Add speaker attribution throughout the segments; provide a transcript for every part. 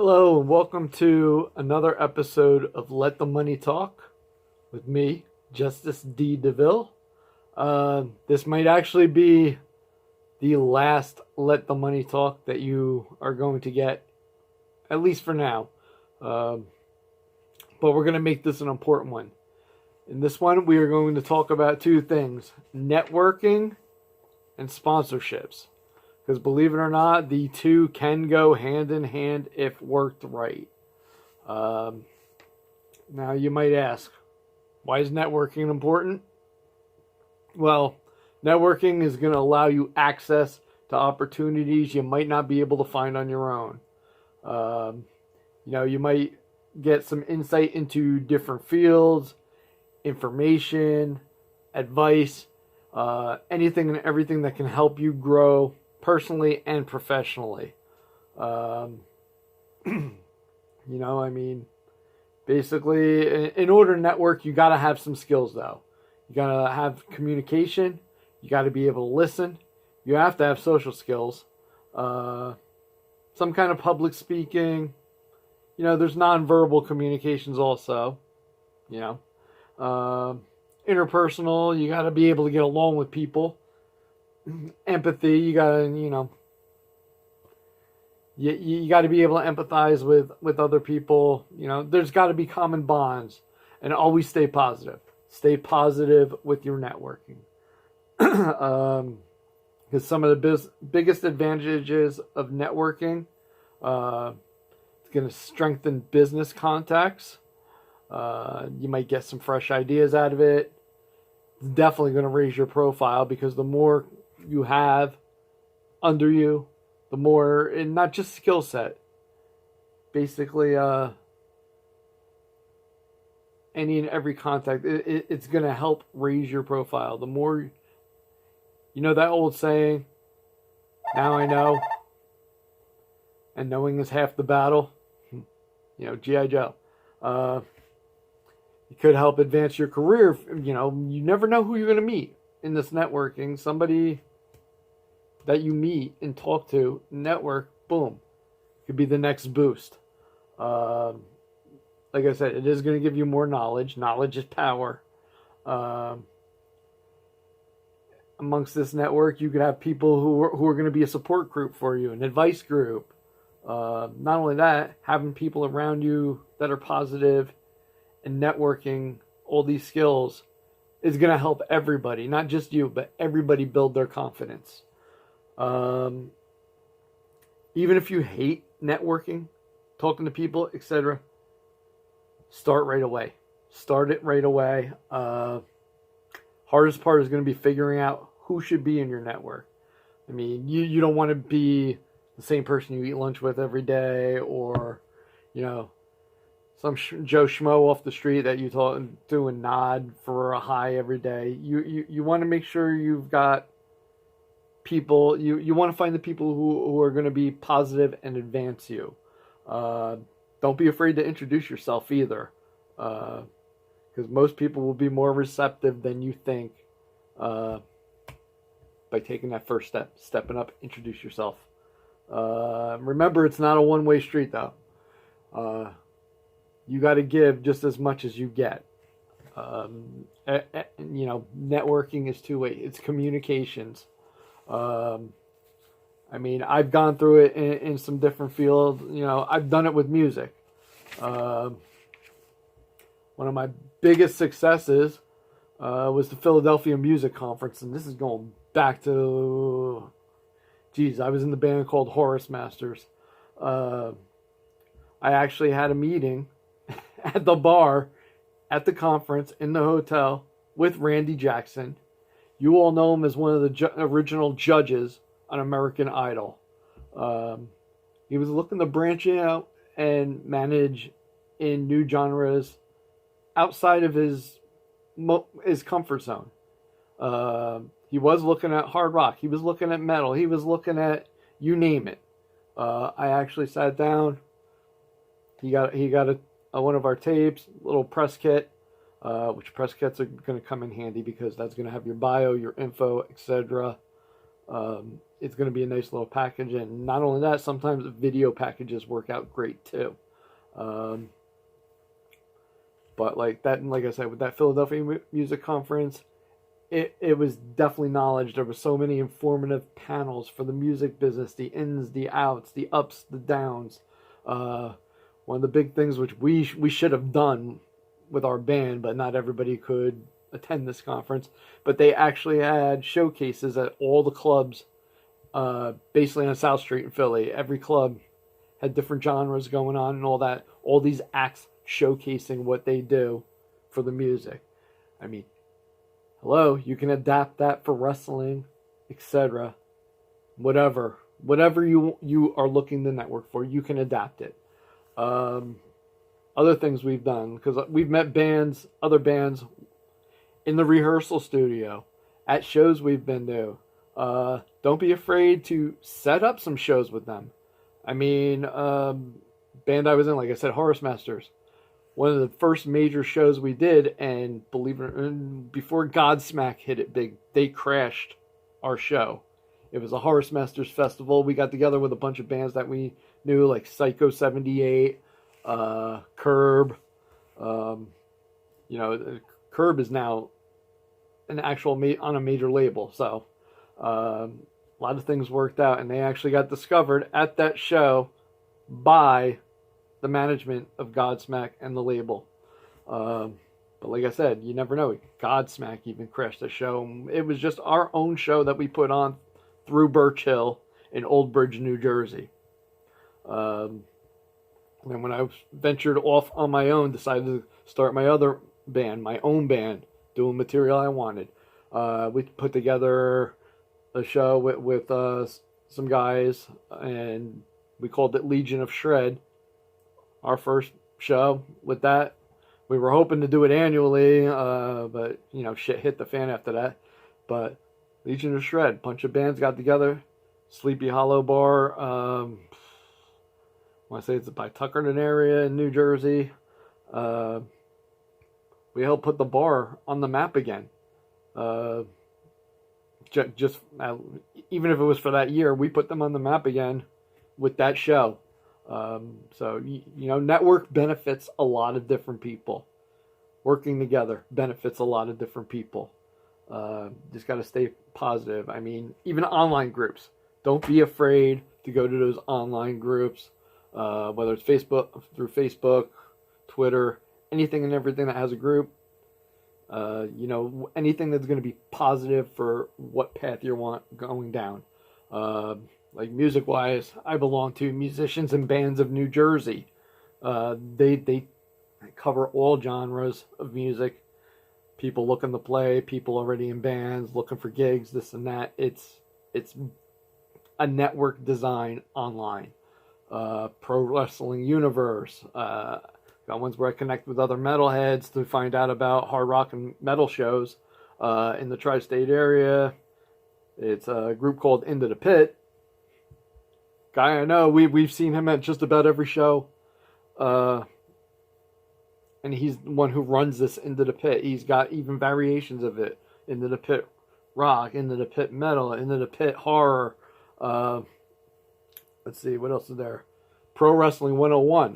Speaker 1: Hello and welcome to another episode of Let the Money Talk with me, Justice D. DeVille. This might actually be the last Let the Money Talk that you are going to get, at least for now. But we're going to make this an important one. In this one, we are going to talk about two things: networking and sponsorships. Because believe it or not, the two can go hand in hand if worked right. Now you might ask, why is networking important? Well, networking is going to allow you access to opportunities you might not be able to find on your own. You might get some insight into different fields, information, advice, anything and everything that can help you grow personally and professionally. Basically, in order to network, you got to have some skills, though. You got to have communication. You got to be able to listen. You have to have social skills. Some kind of public speaking. There's nonverbal communications also. Interpersonal, you got to be able to get along with people. Empathy, you gotta, you got to be able to empathize with other people. There's got to be common bonds, and always stay positive. Stay positive with your networking, because some of the biggest advantages of networking, it's going to strengthen business contacts. You might get some fresh ideas out of it. It's definitely going to raise your profile, because the more you have under you, the more, and not just skill set, basically any and every contact, it's going to help raise your profile. The more, that old saying, now I know, and knowing is half the battle. G.I. Joe. It could help advance your career. You never know who you're going to meet in this networking. Somebody that you meet and talk to, network, boom, could be the next boost. Like I said, it is going to give you more knowledge. Knowledge is power. Amongst this network, you could have people who are going to be a support group for you, an advice group. Not only that, having people around you that are positive and networking, all these skills, is going to help everybody, not just you, but everybody build their confidence. Even if you hate networking, talking to people, etc., start right away. Start it right away. Hardest part is going to be figuring out who should be in your network. You don't want to be the same person you eat lunch with every day, or, some Joe Schmo off the street that you talk to and nod for a hi every day. You want to make sure you've got people. You want to find the people who are going to be positive and advance you. Don't be afraid to introduce yourself either, because most people will be more receptive than you think by taking that first step, stepping up. Introduce yourself. Remember, it's not a one-way street, though. You got to give just as much as you get. Networking is two-way. It's communications. I've gone through it in some different fields. I've done it with music. One of my biggest successes was the Philadelphia Music Conference, and this is going back to, I was in the band called Horace Masters. I actually had a meeting at the bar, at the conference, in the hotel, with Randy Jackson. You all know him as one of the original judges on American Idol. He was looking to branch out and manage in new genres outside of his comfort zone. He was looking at hard rock. He was looking at metal. He was looking at, you name it. I actually sat down. He got one of our tapes, little press kit, which press kits are going to come in handy, because that's going to have your bio, your info, etc. It's going to be a nice little package. And not only that, sometimes video packages work out great too. But like that, and like I said, with that Philadelphia Music Conference, it was definitely knowledge. There were so many informative panels for the music business, the ins, the outs, the ups, the downs. One of the big things which we should have done with our band, but not everybody could attend this conference. But they actually had showcases at all the clubs, basically on South Street in Philly. Every club had different genres going on and all that. All these acts showcasing what they do for the music. I mean, hello, you can adapt that for wrestling, etc. Whatever you are looking to network for, you can adapt it. Other things we've done, because we've met other bands in the rehearsal studio, at shows we've been to. Don't be afraid to set up some shows with them. I mean, band I was in, like I said, Horus Masters. One of the first major shows we did, and believe it or not, before Godsmack hit it big, they crashed our show. It was a Horus Masters festival. We got together with a bunch of bands that we knew, like Psycho 78, Curb. Curb is now an actual on a major label, so a lot of things worked out, and they actually got discovered at that show by the management of Godsmack and the label. But like I said, you never know. Godsmack even crashed the show. It was just our own show that we put on through Birch Hill in Old Bridge, New Jersey. And when I ventured off on my own, decided to start my other band, my own band, doing material I wanted. We put together a show with some guys, and we called it Legion of Shred. Our first show with that. We were hoping to do it annually, but shit hit the fan after that. But Legion of Shred, bunch of bands got together. Sleepy Hollow Bar, I want to say it's by Tuckerton area in New Jersey. We helped put the bar on the map again. Just even if it was for that year, we put them on the map again with that show. So network benefits a lot of different people. Working together benefits a lot of different people. Just got to stay positive. I mean, even online groups. Don't be afraid to go to those online groups, whether it's through Facebook, Twitter, anything and everything that has a group. Anything that's going to be positive for what path you want going down. Like music-wise, I belong to Musicians and Bands of New Jersey. They cover all genres of music. People looking to play, people already in bands, looking for gigs, this and that. It's a network design online. Pro Wrestling Universe. Got ones where I connect with other metalheads to find out about hard rock and metal shows in the tri-state area. It's a group called Into the Pit. Guy I know, we've seen him at just about every show. And he's the one who runs this Into the Pit. He's got even variations of it. Into the Pit rock, Into the Pit metal, Into the Pit horror. Let's see, what else is there? Pro Wrestling 101.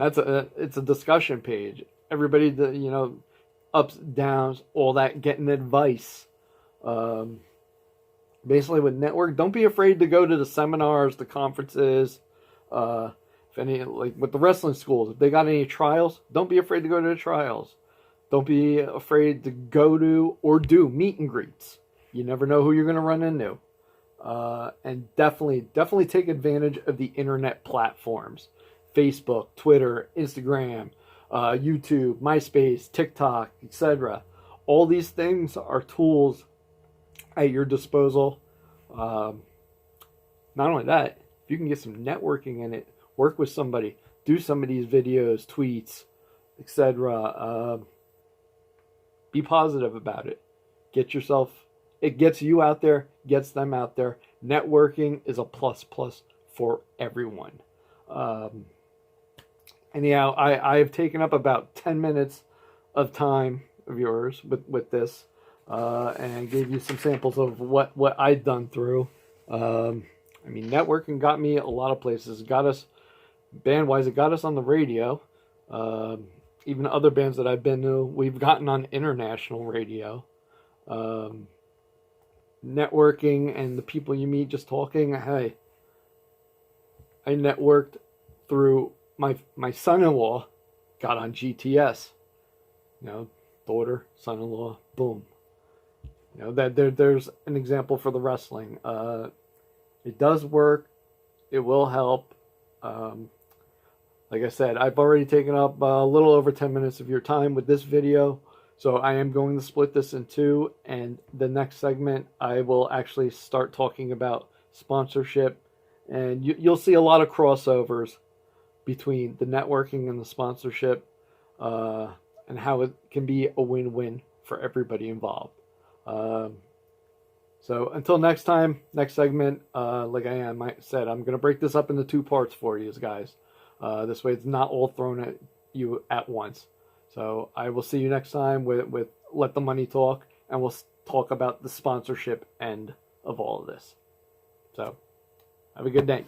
Speaker 1: It's a discussion page. Everybody, ups, downs, all that, getting advice. Basically with network, don't be afraid to go to the seminars, the conferences. If any, like with the wrestling schools, if they got any trials, don't be afraid to go to the trials. Don't be afraid to go to or do meet and greets. You never know who you're going to run into. And definitely take advantage of the internet platforms. Facebook, Twitter, Instagram, YouTube, MySpace, TikTok, etc. All these things are tools at your disposal. Not only that, if you can get some networking in it, work with somebody, do some of these videos, tweets, etc. Be positive about it. It gets you out there, gets them out there. Networking is a plus for everyone. Anyhow, I have taken up about 10 minutes of time of yours with this, and gave you some samples of what I've done through. I mean, networking got me a lot of places. It got us, band-wise, it got us on the radio. Even other bands that I've been to, we've gotten on international radio. Um, Networking and the people you meet just talking. Hey, I networked through my son-in-law got on GTS. You know, daughter, son-in-law, boom. You know, that there's an example for the wrestling. It does work. It will help. Like I said, I've already taken up a little over 10 minutes of your time with this video. So I am going to split this in two. And the next segment, I will actually start talking about sponsorship. And you'll see a lot of crossovers between the networking and the sponsorship. And how it can be a win-win for everybody involved. So until next time, next segment, like I said, I'm going to break this up into two parts for you guys. This way it's not all thrown at you at once. So I will see you next time with Let the Money Talk, and we'll talk about the sponsorship end of all of this. So have a good day.